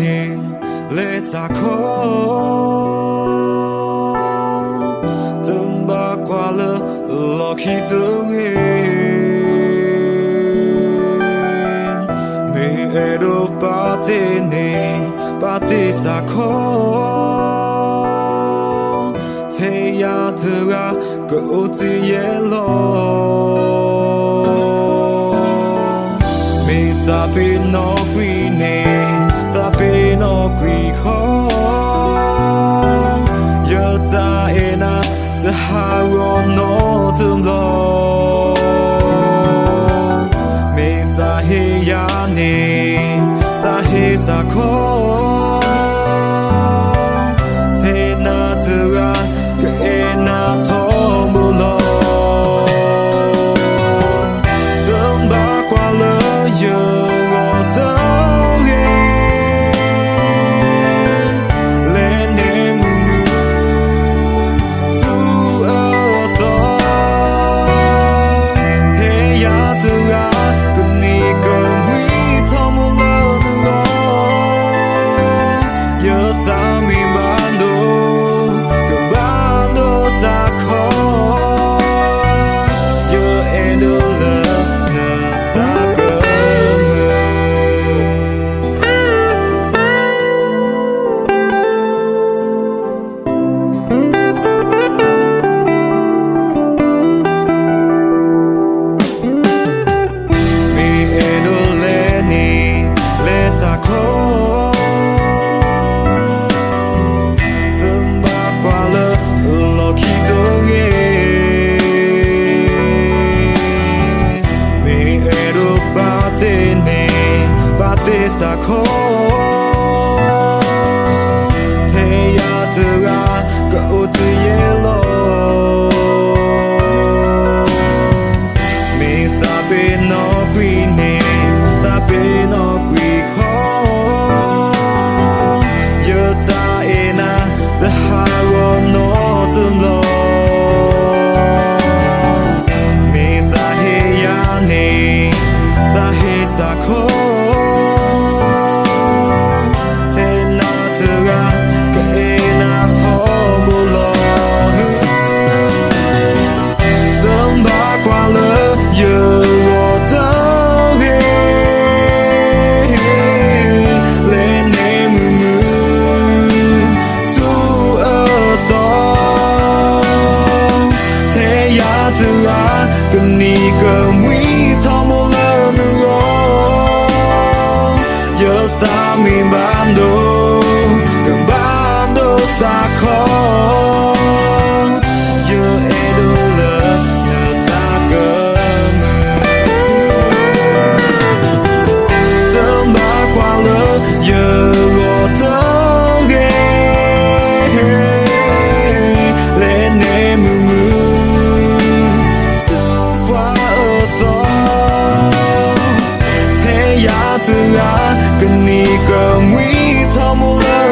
ni le sa kho tum ba kwa le lo khi tu nge me e do pa te ni pa te sa kho te ya tu ga go ti ye lo me ta pe no qui ne ta pe no qui kho yo ta ena the how no tum lo me ta he ya ne ta he sa kho te na tu ga ke na tho mu lo tum ba kwa le yo sa kho te ya tu ga go tu ye lo me sa pe no qui ne sa pe no qui kho yo ta ena the how no tum lo me sa he ya ne ta he sa kho ni cơ mi thao mô lơ nu go yo ta mi bando cầm bando sa kho yo edo lơ yo ta cơ tâm ba qua lơ yo go tơ ge lên em tu ga cái ni cơ mi thao mô lơ